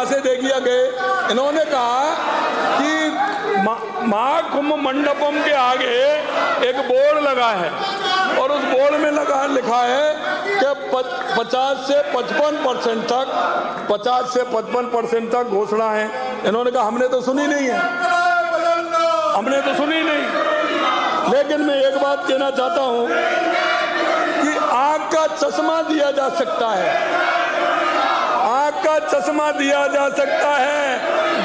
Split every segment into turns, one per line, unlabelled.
से देखिए गए। इन्होंने कहा कि महाकुंभ मंडपम के आगे एक बोर्ड लगा है और उस बोर्ड में लिखा है कि 50 से 55% तक घोषणा है। इन्होंने कहा हमने तो सुनी नहीं है, हमने तो सुनी नहीं। लेकिन मैं एक बात कहना चाहता हूं कि आंख का चश्मा दिया जा सकता है, आंख का चश्मा दिया जा सकता है,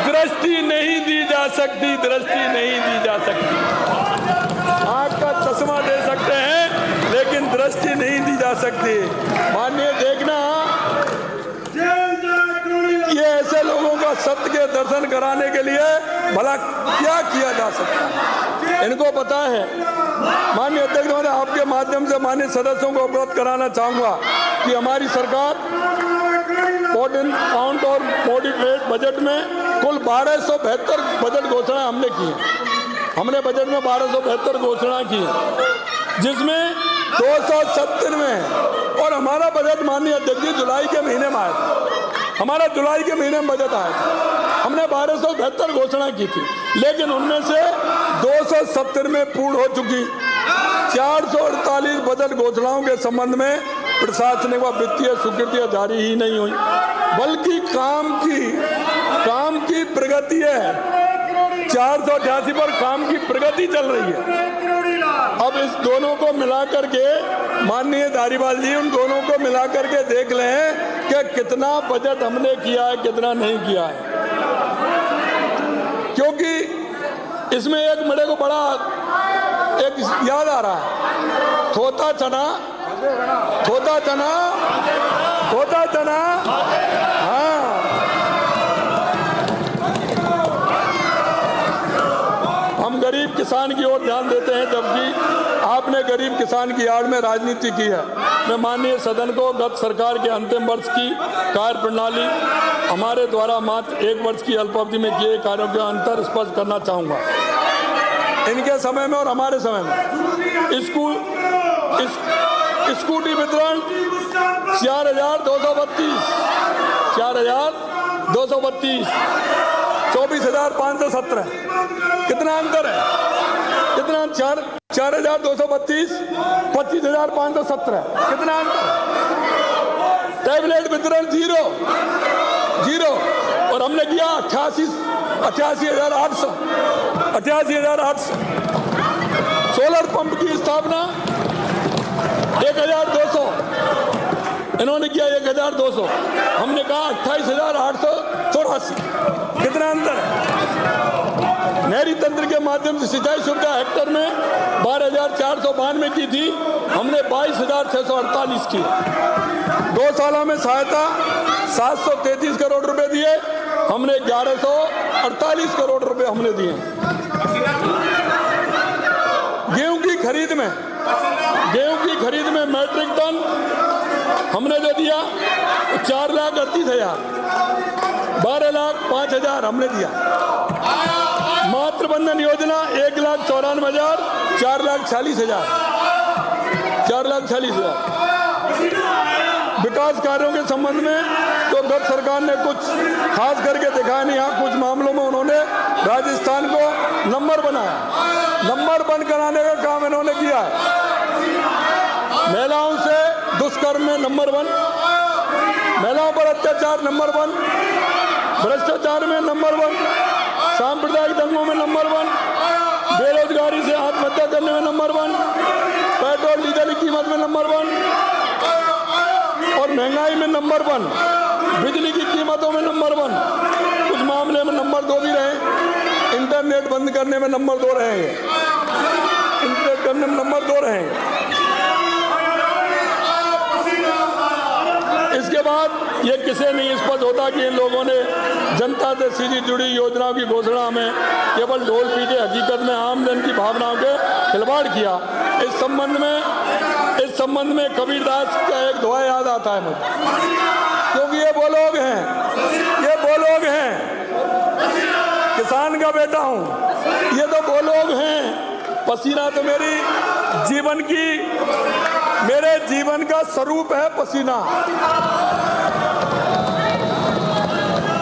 दृष्टि नहीं दी जा सकती, दृष्टि नहीं दी जा सकती। आंख का चश्मा दे सकते हैं लेकिन दृष्टि नहीं दी जा सकती। माननीय देखना, ये ऐसे लोगों का सत्य के दर्शन कराने के लिए भला क्या किया जा सकता है, इनको पता है। माननीय अध्यक्ष महोदय, आपके माध्यम से माननीय सदस्यों को अवगत कराना चाहूंगा कि हमारी सरकार काउंट और मॉडिफाइड बजट में कुल 1272 बजट घोषणा हमने की है। हमने बजट में 1272 घोषणा की है, जिसमें 270 में, और हमारा बजट माननीय अध्यक्ष जी जुलाई के महीने में आया था, हमारा जुलाई के महीने में बजट आया था। हमने 1272 घोषणा की थी, लेकिन उनमें से 270 में पूर्ण हो चुकी। 448 बजट घोषणाओं के संबंध में प्रशासनिक व वित्तीय स्वीकृतियां जारी ही नहीं हुई, बल्कि काम की प्रगति है। 488 पर काम की प्रगति चल रही है। अब इस दोनों को मिलाकर के माननीय धारीवाल जी, उन दोनों को मिलाकर के देख लें कि कितना बजट हमने किया है, कितना नहीं किया है। क्योंकि इसमें एक मेरे को बड़ा एक याद आ रहा है, थोता चना, हाँ, हम गरीब किसान की ओर ध्यान देते हैं, जबकि आपने गरीब किसान की आड़ में राजनीति की है। मैं माननीय सदन को गत सरकार के अंतिम वर्ष की कार्य प्रणाली, हमारे द्वारा मात्र 1 वर्ष की अल्पावधि में किए कार्यों के अंतर स्पष्ट करना चाहूँगा। इनके समय में और हमारे समय में स्कूटी वितरण 4232, 24,517। कितना अंतर है, कितना? 4,232, 25,517, कितना अंतर? टैबलेट वितरण 0 और हमने किया 88,800। सोलर पंप की स्थापना 1,200, इन्होंने किया 1,200, हमने कहा 28,884। कितना अंतर है? नहरी तंत्र के माध्यम से सिंचाई सुविधा हेक्टर में 12,492 की थी, हमने 22,648 की। 2 सालों में सहायता 733 करोड़ रुपए दिए, हमने 1148 करोड़ रुपए हमने दिए। गेहूं की खरीद में मैट्रिक टन हमने जो दिया 4,38,000, 12,05,000 हमने दिया। मातृबंधन योजना 1,94,000, 4,46,000। विकास कार्यों के संबंध में तो गत सरकार ने कुछ खास करके दिखाया नहीं। हाँ, कुछ मामलों में उन्होंने राजस्थान को नंबर वन कराने का काम इन्होंने किया है। महिलाओं से दुष्कर्म में नंबर 1, महिलाओं पर अत्याचार नंबर 1, भ्रष्टाचार में नंबर 1, सांप्रदायिक दंगों में नंबर 1, बेरोजगारी से आत्महत्या करने में नंबर 1, पेट्रोल डीजल की कीमत में नंबर 1 और महंगाई में नंबर 1, बिजली की कीमतों में नंबर 1, कुछ मामले में नंबर 2 भी रहे। इंटरनेट बंद करने में नंबर 2 रहेंगे, इंटरनेट करने में नंबर 2 रहेंगे। इसके बाद ये किसे नहीं स्पष्ट होता कि इन लोगों ने जनता से सीधी जुड़ी योजनाओं की घोषणा में केवल ढोल पीटे, हकीकत में आम जन की भावनाओं के खिलवाड़ किया। इस संबंध में कबीरदास का एक दोहा याद आता है मुझे, क्योंकि ये वो लोग हैं, किसान का बेटा हूं, ये तो वो लोग हैं। पसीना तो मेरे जीवन का स्वरूप है, पसीना।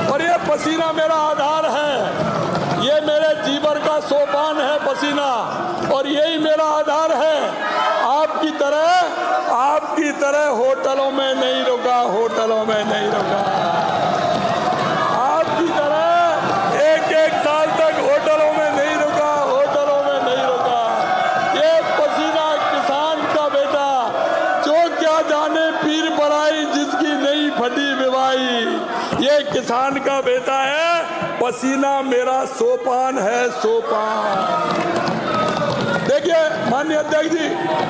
और ये पसीना मेरा आधार है, ये मेरे जीवन का सोपान है पसीना, और यही मेरा आधार है। आपकी तरह होटलों में नहीं रुका, होटलों में नहीं रुका। आपकी तरह एक साल तक होटलों में नहीं रुका, होटलों में नहीं रुका। ये पसीना किसान का बेटा, जो क्या जाने पीर पराई जिसकी नहीं फटी विवाही, ये किसान का बेटा है। पसीना मेरा सोपान है, सोपान। देखिए माननीय अध्यक्ष जी,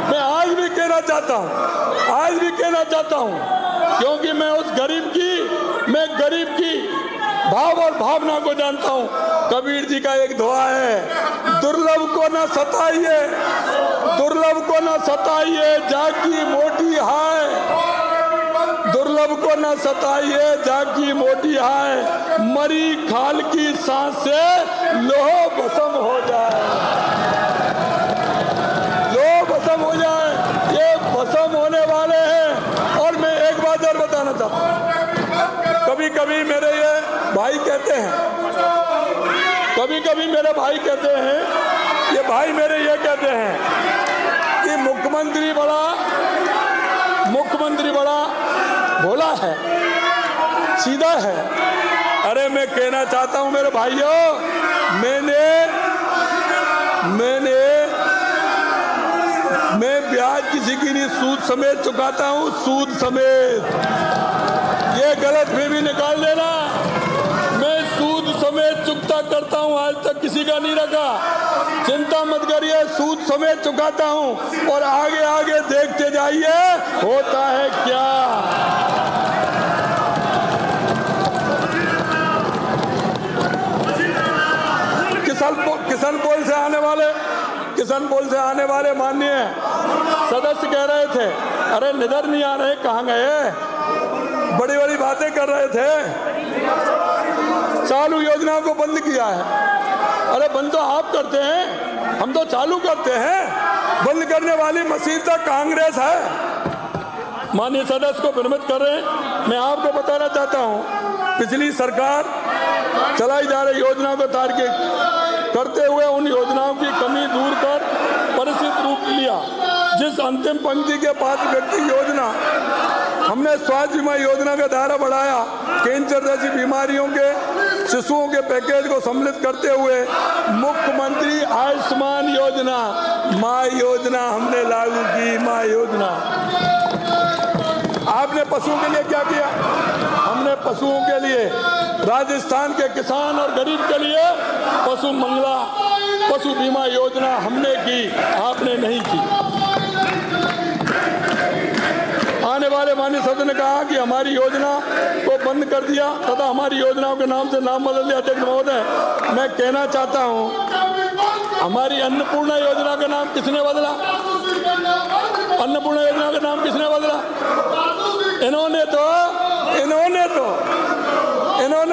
मैं आज भी कहना चाहता हूं, क्योंकि मैं उस गरीब की भाव और भावना को जानता हूं। कबीर जी का एक दुआ है, दुर्लभ को न सताइए, दुर्लभ को न सताइए, जाकी मोटी हाय। दुर्लभ को न सताइए, जाकी मोटी हाय, मरी खाल की सांस से लोह भस्म हो जाए, लोह भस्म हो जाए। ये भस्म होने वाले हैं। और मैं एक बात और बताना चाहता हूं, कभी कभी मेरे ये भाई कहते हैं, मेरे भाई कहते हैं, ये भाई मेरे ये कहते हैं कि मुख्यमंत्री बड़ा भोला है, सीधा है। अरे मैं कहना चाहता हूं मेरे भाइयों, मैं ब्याज किसी की नहीं, सूद समेत चुकाता हूं, सूद समेत। ये गलत फहमी निकाल देना, मैं सूद समेत चुकता करता हूं, आज तक किसी का नहीं रखा। चिंता मत करिए, सूद समेत चुकाता हूं, और आगे आगे देखते जाइए होता है क्या। किसान पोल से आने वाले माननीय सदस्य कह रहे थे, अरे निधर नहीं आ रहे, कहाँ गए, बड़ी बड़ी बातें कर रहे थे। चालू योजनाओं को बंद किया है। अरे बंद तो आप करते हैं, हम तो चालू करते हैं। बंद करने वाली मशीन तो कांग्रेस है। माननीय सदस्य को भ्रमित कर रहे हैं। मैं आपको बताना चाहता हूं, पिछली सरकार चलाई जा रही योजनाओं को तार्किक करते हुए उन योजनाओं की कमी दूर कर परिष्कृत रूप लिया। जिस अंतिम पंक्ति के 5 व्यक्ति योजना, हमने स्वास्थ्य बीमा योजना का दायरा बढ़ाया, कैंसर जैसी बीमारियों के शिशुओं के पैकेज को सम्मिलित करते हुए मुख्यमंत्री आयुष्मान योजना, माँ योजना हमने लागू की। माँ योजना आपने पशुओं के लिए क्या किया? हमने पशुओं के लिए, राजस्थान के किसान और गरीब के लिए पशु मंगला, पशु बीमा योजना हमने की, आपने नहीं की। आने वाले माननीय सदस्य ने कहा कि हमारी योजना को बंद कर दिया तथा हमारी योजनाओं के नाम से नाम बदल दिया। अध्यक्ष महोदय, मैं कहना चाहता हूं, हमारी अन्नपूर्णा योजना का नाम किसने बदला? अन्नपूर्णा योजना का नाम किसने बदला? इन्होंने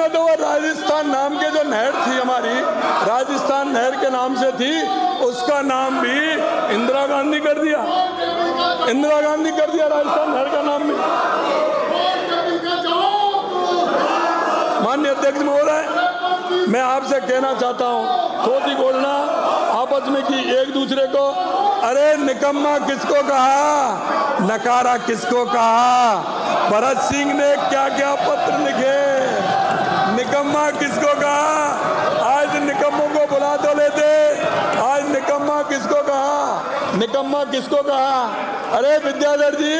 तो वो राजस्थान नाम के जो नहर थी हमारी, राजस्थान नहर के नाम से थी, उसका नाम भी इंदिरा गांधी कर दिया। इंदिरा गांधी कर दिया राजस्थान नहर का नाम भी। माननीय अध्यक्ष महोदय, मैं आपसे कहना चाहता हूं, थोड़ी घोषणा आपस में की एक दूसरे को। अरे निकम्मा किसको कहा, नकारा किसको कहा? भरत सिंह ने क्या क्या पत्र लिखे, निकम्मा किसको कहा? आज निकम्मों को बुला तो लेते, आज निकम्मा किसको कहा? निकम्मा किसको कहा? अरे विद्याधर जी,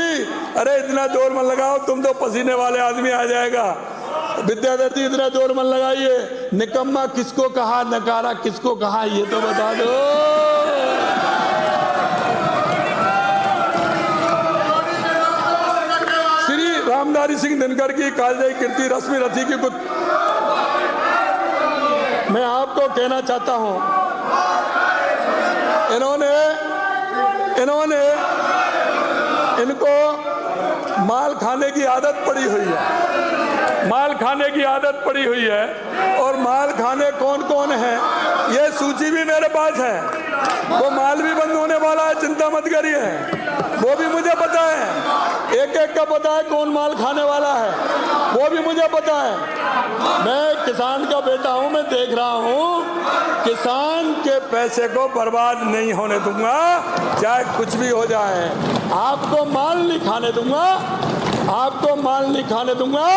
अरे इतना जोर मत लगाओ, तुम तो पसीने वाले आदमी आ जाएगा। विद्याधर जी इतना जोर मत लगाइए। निकम्मा किसको कहा, नकारा किसको कहा, ये तो बता दो। श्री रामधारी सिंह दिनकर की कालजयी कीर्ति रश्मि रथी की कुछ मैं आपको कहना चाहता हूं, इनको माल खाने की आदत पड़ी हुई है, माल खाने की आदत पड़ी हुई है। और माल खाने कौन कौन है, ये सूची भी मेरे पास है। वो माल भी बंद होने वाला है, चिंता मत करिए, वो भी मुझे पता है। एक एक का पता है कौन माल खाने वाला है, वो भी मुझे पता है। मैं किसान का बेटा हूं, मैं देख रहा हूं किसान के पैसे को बर्बाद नहीं होने दूंगा, चाहे कुछ भी हो जाए। आपको माल नहीं खाने दूंगा, आपको माल नहीं खाने दूंगा।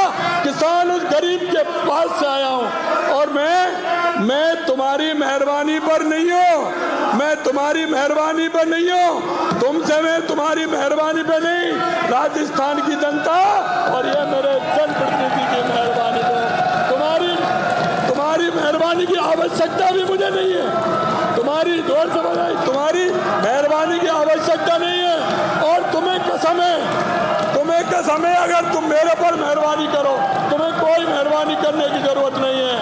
किसान उस गरीब के पास से आया हूं और मैं तुम्हारी मेहरबानी पर नहीं हूं, मैं तुम्हारी मेहरबानी पर नहीं हूं, तुमसे मैं तुम्हारी मेहरबानी पर नहीं, राजस्थान की जनता और ये मेरे जनप्रतिनिधि की मेहरबानी पर, तुम्हारी मेहरबानी की आवश्यकता भी मुझे नहीं है। तुम्हारी जोर से बताई, तुम्हारी मेहरबानी की आवश्यकता नहीं है। और तुम्हें कसम है अगर तुम मेरे पर मेहरबानी करो, तुम्हें कोई मेहरबानी करने की जरूरत नहीं है।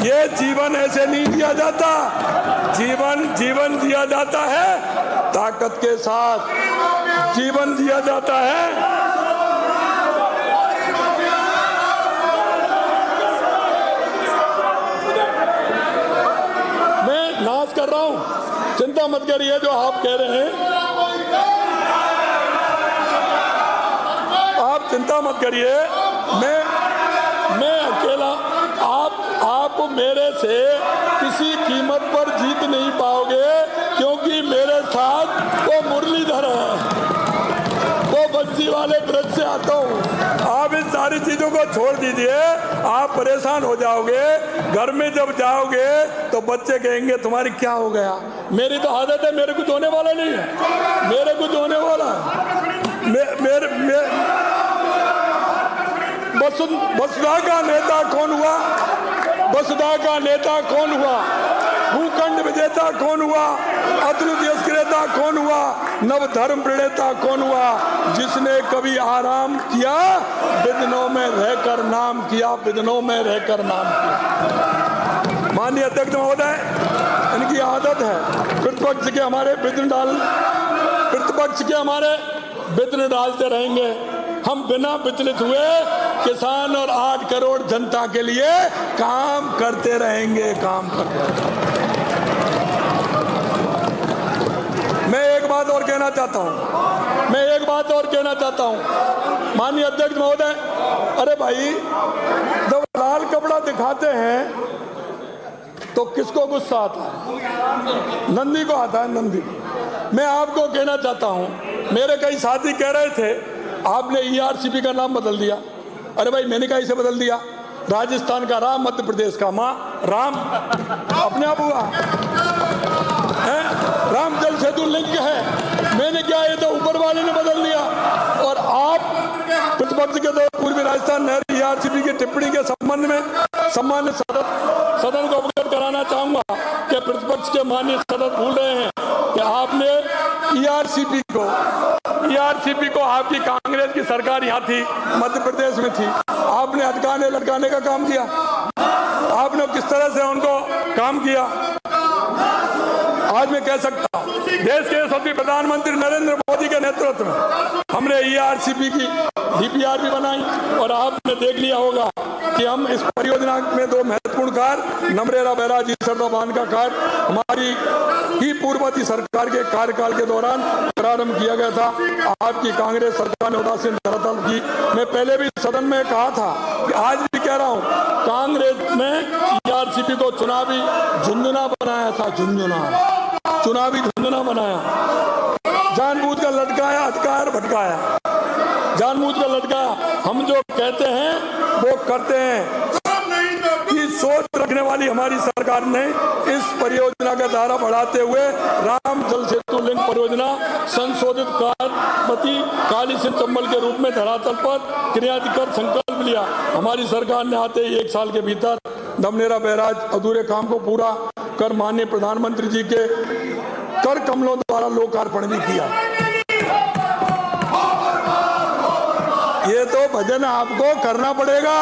ये जीवन ऐसे नहीं दिया जाता। जीवन दिया जाता है ताकत के साथ, जीवन दिया जाता है। मैं नाज कर रहा हूं, चिंता मत करिए। जो आप कह रहे हैं, आप चिंता मत करिए। मैं अकेला, आप मेरे से किसी कीमत पर जीत नहीं पाओगे, क्योंकि मेरे साथ वो मुरलीधर है, वो बंसी वाले ब्रज से आता हूँ। आप इन सारी चीजों को छोड़ दीजिए, आप परेशान हो जाओगे। घर में जब जाओगे तो बच्चे कहेंगे तुम्हारी क्या हो गया। मेरी तो आदत है, मेरे कुछ होने वाला नहीं है, मेरे कुछ होने वाला है। वसुधा का नेता कौन हुआ? वसुधा का नेता कौन हुआ? भूखंड विजेता कौन हुआ? अद्भुत यश क्रेता कौन हुआ? नव धर्म प्रणेता कौन हुआ? जिसने कभी आराम किया, विघ्नों में रहकर नाम किया, विघ्नों में रहकर नाम किया। माननीय अध्यक्ष महोदय, इनकी आदत है प्रतिपक्ष के हमारे विघ्न डालते रहेंगे। हम बिना विचलित हुए किसान और 8 करोड़ जनता के लिए काम करते रहेंगे, काम करते रहेंगे। मैं एक बात और कहना चाहता हूं, माननीय अध्यक्ष महोदय। अरे भाई, जब लाल कपड़ा दिखाते हैं तो किसको गुस्सा आता है? नंदी को आता है, नंदी। मैं आपको कहना चाहता हूं, मेरे कई साथी कह रहे थे आपने ERCP का नाम बदल दिया। अरे भाई, मैंने कहा इसे बदल दिया? राजस्थान का राम, मध्य प्रदेश का मां राम अपने आप हुआ है। राम जल सेतु लिंक है, मैंने क्या, ये तो ऊपर वाले ने बदल दिया। और आप प्रतिपक्ष के दौर पूर्वी राजस्थान नहर ERCP की टिप्पणी के संबंध में सम्मान्य सदन को अवगत कराना चाहूंगा कि प्रतिपक्ष के माननीय सदस्य भूल रहे हैं कि आपने ERCP को आपकी कांग्रेस की सरकार यहाँ थी, मध्य प्रदेश में थी, आपने अटकाने लटकाने का काम किया। आपने किस तरह से उनको काम किया। आज मैं कह सकता हूँ, देश के यशस्वी प्रधानमंत्री नरेंद्र मोदी के नेतृत्व में हमने ERCP की DPR भी बनाई। और आपने देख लिया होगा कि हम इस परियोजना में 2 महत्वपूर्ण कार्य, नमरेरा बैराज सरदा बांध का कार्य हमारी ही पूर्ववर्ती सरकार के कार्यकाल के दौरान प्रारंभ किया गया था। आपकी कांग्रेस सरकार ने उदासीन धरातल की। मैं पहले भी सदन में कहा था कि आज भी कह रहा हूँ, कांग्रेस में ERCP को चुनावी झुंझुना बनाया था, चुनावी झुंझुना बनाया, जानबूझ कर लटकाया, अटकाया, भटकाया, जानबूझ कर लटकाया। हम जो कहते हैं वो करते हैं। की सोच रखने वाली हमारी सरकार ने इस परियोजना का दायरा बढ़ाते हुए राम जल सेतु लिंक परियोजना संशोधित कार्यपति काली सिंह चंबल के रूप में धरातल पर क्रियान्वित कर संकल्प लिया। हमारी सरकार ने आते ही 1 साल के भीतर नमरेरा बैराज अधूरे काम को पूरा कर माननीय प्रधानमंत्री जी के कर कमलों द्वारा लोकार्पण भी किया। ये तो भजन आपको करना पड़ेगा,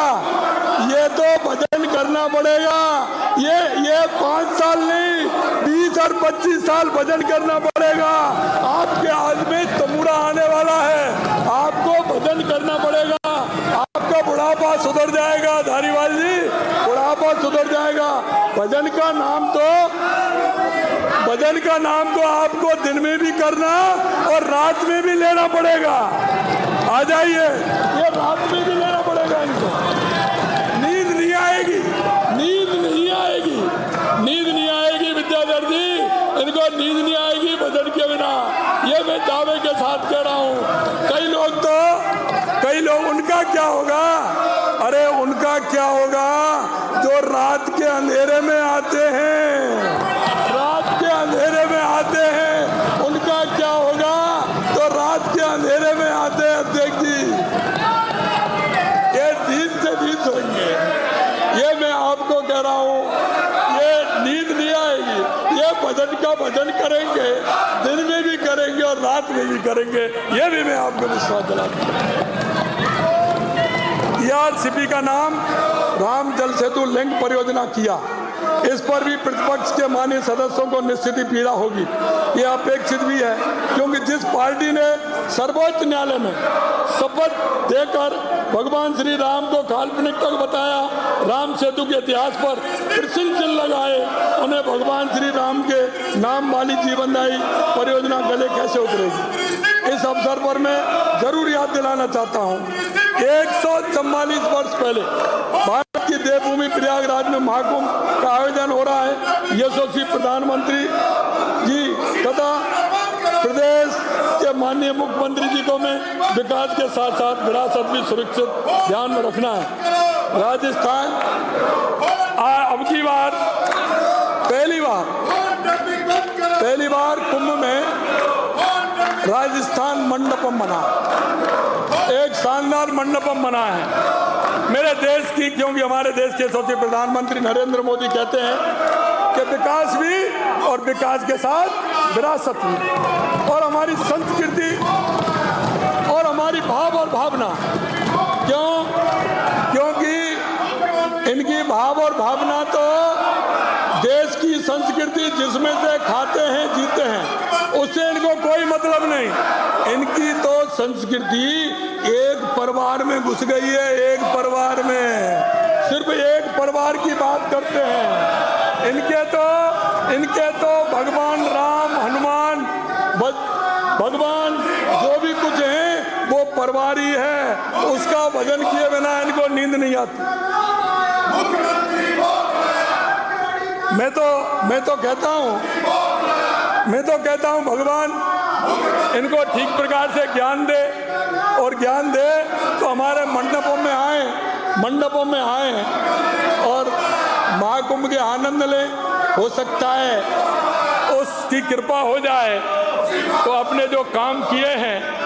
ये तो भजन करना पड़ेगा। ये 5 साल नहीं, 20 और 25 साल भजन करना पड़ेगा। आपके आज में तमुड़ा आने वाला है, आपको भजन करना पड़ेगा। आपका बुढ़ापा सुधर जाएगा धारीवाल जी, बुढ़ापा सुधर जाएगा। भजन का नाम तो आपको दिन में भी करना और रात में भी लेना पड़ेगा। आ जाइए, ये रात में भी लेना पड़ेगा इनको। सदन का भजन करेंगे, दिन में भी करेंगे और रात में भी करेंगे, ये भी मैं आपको विश्वास दिलाता हूं। ERCP का नाम राम जल सेतु लिंक परियोजना किया, इस पर भी प्रतिपक्ष के माननीय सदस्यों को निश्चित ही पीड़ा होगी। ये अपेक्षित भी है, क्योंकि जिस पार्टी ने सर्वोच्च न्यायालय में शपथ देकर भगवान श्री राम को काल्पनिक तक बताया, राम सेतु के इतिहास पर प्रश्न चिन्ह लगाए, उन्हें भगवान श्री राम के नाम वाली जीवनदायी परियोजना गले कैसे उतरेगी। इस अवसर पर मैं जरूर याद दिलाना चाहता हूँ, 144 वर्ष पहले भारत की देवभूमि प्रयागराज में महाकुंभ का आयोजन हो रहा है। यशस्वी प्रधानमंत्री जी तथा प्रदेश के माननीय मुख्यमंत्री जी को मैं विकास के साथ साथ विरासत भी सुरक्षित ध्यान में रखना है। राजस्थान अब की बार पहली बार कुंभ में राजस्थान मंडपम बना, एक शानदार मंडपम बना है मेरे देश की, क्योंकि हमारे देश के यशस्वी प्रधानमंत्री नरेंद्र मोदी कहते हैं कि विकास भी और विकास के साथ विरासत भी, और हमारी संस्कृति और हमारी भाव और भावना, क्योंकि इनकी भाव और भावना तो देश की संस्कृति जिसमें से खाते हैं जीते हैं उससे इनको कोई मतलब नहीं। इनकी तो संस्कृति एक परिवार में घुस गई है, एक परिवार में, सिर्फ एक परिवार की बात करते हैं। इनके तो भगवान राम, हनुमान, भगवान जो भी कुछ है वो परिवार ही है, उसका भजन किए बिना इनको नींद नहीं आती। मैं तो कहता हूँ भगवान इनको ठीक प्रकार से ज्ञान दे, और ज्ञान दे तो हमारे मंडपों में आए और महाकुंभ के आनंद ले। हो सकता है उसकी कृपा हो जाए तो अपने जो काम किए हैं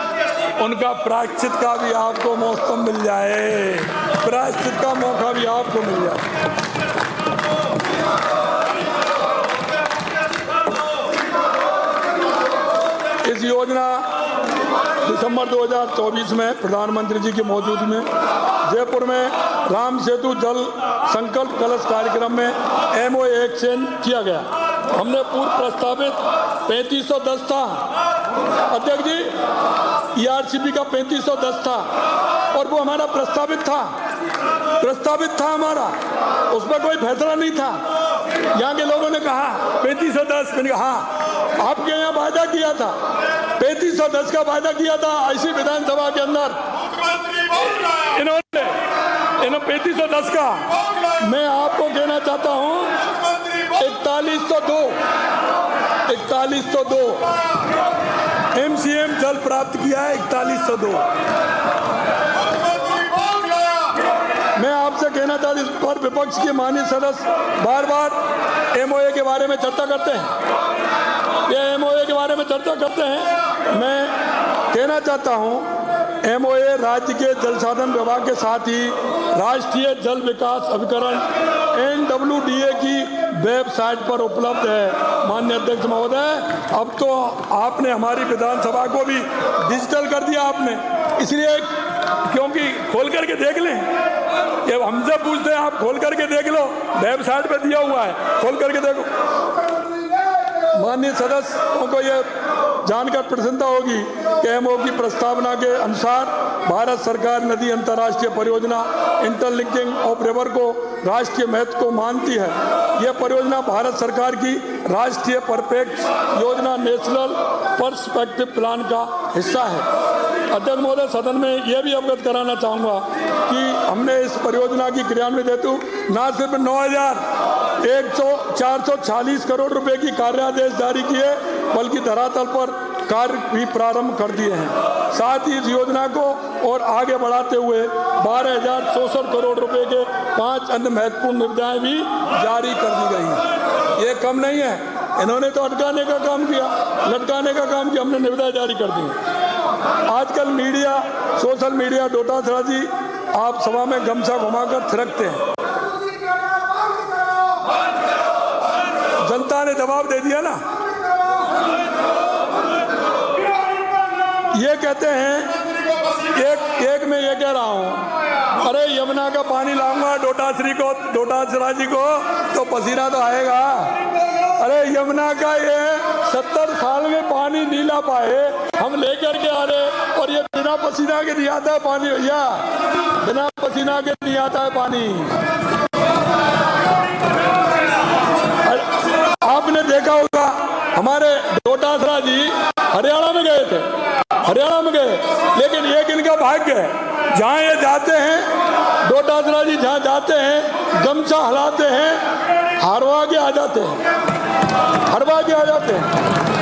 उनका प्रायश्चित का भी आपको मौका मिल जाए, प्रायश्चित का मौका भी आपको मिल जाए। इस योजना दिसंबर 2024 में प्रधानमंत्री जी की मौजूदगी में जयपुर में राम सेतु जल संकल्प कलश कार्यक्रम में MOA एक्सचेंज किया गया। हमने पूर्व प्रस्तावित 3510 था, अध्यक्ष जी ERCP का 3510 था, और वो हमारा प्रस्तावित था हमारा, उसमें कोई फैसला नहीं था। यहाँ के लोगों ने कहा 3510, मैंने कहा हाँ, आपके यहाँ वायदा किया था, 3510 का वायदा किया था ऐसी विधानसभा के अंदर, इन्होंने 3510 का, मैं आपको कहना चाहता हूँ 4102 MCM जल प्राप्त किया है, 4102। मैं आपसे कहना चाहता हूँ, इस पर विपक्ष के माननीय सदस्य बार बार MOA के बारे में चर्चा करते हैं, ये MOA के बारे में चर्चा करते हैं। मैं कहना चाहता हूँ MOA राज्य के जल साधन विभाग के साथ ही राष्ट्रीय जल विकास अभिकरण NWDA की वेबसाइट पर उपलब्ध है। माननीय अध्यक्ष महोदय, अब तो आपने हमारी विधानसभा को भी डिजिटल कर दिया आपने, इसलिए क्योंकि खोल करके देख लें, ये हमसे पूछते हैं, आप खोल करके देख लो, वेबसाइट पे दिया हुआ है, खोल करके देखो। माननीय सदस्यों को ये जानकर प्रसन्नता होगी कि MOA की प्रस्तावना के अनुसार भारत सरकार नदी अंतर्राष्ट्रीय परियोजना इंटरलिंकिंग ऑफ रिवर को राष्ट्रीय महत्व को मानती है। यह परियोजना भारत सरकार की राष्ट्रीय परिप्रेक्ष्य योजना नेशनल पर्सपेक्टिव प्लान का हिस्सा है। अध्यक्ष महोदय, सदन में यह भी अवगत कराना चाहूँगा कि हमने इस परियोजना की क्रियान्वित हेतु न सिर्फ 9,440 करोड़ रुपए की कार्यादेश जारी किए, बल्कि धरातल पर कार्य भी प्रारंभ कर दिए हैं। साथ ही इस योजना को और आगे बढ़ाते हुए 12,064 करोड़ रुपए के 5 अन्य महत्वपूर्ण निर्णय भी जारी कर दी गई हैं। ये कम नहीं है, इन्होंने तो अटकाने का काम किया, लटकाने का काम किया, हमने निविदा जारी कर दी। आजकल मीडिया, सोशल मीडिया डोटाधड़ी आप सभा में गमछा घुमाकर थिरकते हैं। जनता जनता ने जवाब दे दिया ना। ये कहते हैं, एक मैं ये कह रहा हूं, अरे यमुना का पानी लाऊंगा डोटासरा जी को तो पसीना तो आएगा। अरे यमुना का ये 70 साल में पानी नहीं ला पाए, हम लेकर के आ रहे, और ये बिना पसीना के नहीं आता है पानी भैया, बिना पसीना के नहीं आता है पानी। आपने देखा होगा हमारे डोटासरा जी हरियाणा में गए थे, हरियाणा में गए, लेकिन एक इनका भाग्य है, जहाँ ये जाते हैं डोटासरा जी, जहाँ जाते हैं गमछा हिलाते हैं, हरवा के आ जाते हैं, हरवा के आ जाते हैं।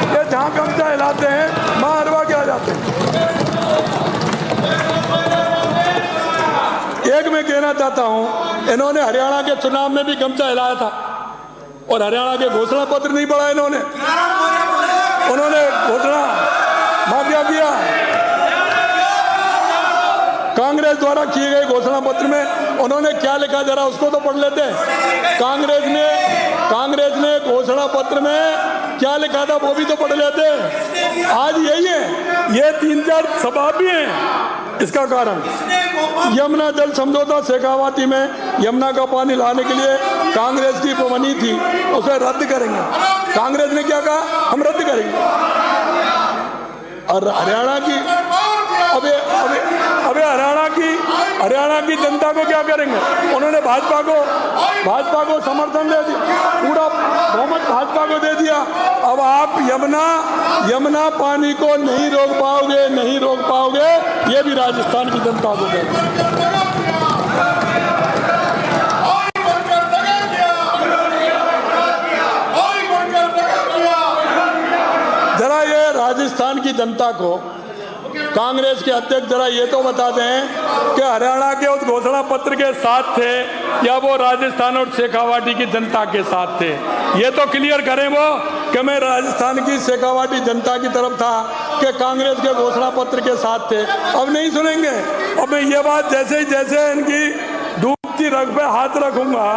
ये जहाँ गमछा हिलाते हैं वहाँ हरवा के आ जाते हैं। एक मैं कहना चाहता हूँ, इन्होंने हरियाणा के चुनाव में भी गमछा हिलाया था, और हरियाणा के घोषणा पत्र नहीं पढ़ा इन्होंने, उन्होंने घोषणा माफिया किया। कांग्रेस द्वारा किए गए घोषणा पत्र में उन्होंने क्या लिखा, जरा उसको तो पढ़ लेते हैं। कांग्रेस ने घोषणा पत्र में क्या लिखा था वो भी तो पढ़ लेते। आज यही है, ये 3-4 सभा भी हैं। इसका कारण यमुना जल समझौता शेखावाटी में यमुना का पानी लाने के लिए कांग्रेस की बनी थी, उसे रद्द करेंगे। कांग्रेस ने क्या कहा, हम रद्द करेंगे। और हरियाणा की अबे हरियाणा की जनता को क्या करेंगे, उन्होंने भाजपा को समर्थन दे दिया, पूरा बहुमत भाजपा को दे दिया। अब आप यमुना पानी को नहीं रोक पाओगे, ये भी राजस्थान की जनता को कहते जरा ये राजस्थान की जनता को कांग्रेस के अध्यक्ष जरा ये तो बता दें कि हरियाणा के उस घोषणा पत्र के साथ थे या वो राजस्थान और शेखावाटी की जनता के साथ थे। ये तो क्लियर करें वो कि मैं राजस्थान की शेखावाटी जनता की तरफ था कि कांग्रेस के घोषणा पत्र के साथ थे। अब नहीं सुनेंगे। अब मैं ये बात जैसे इनकी डूबती रग पे हाथ रखूंगा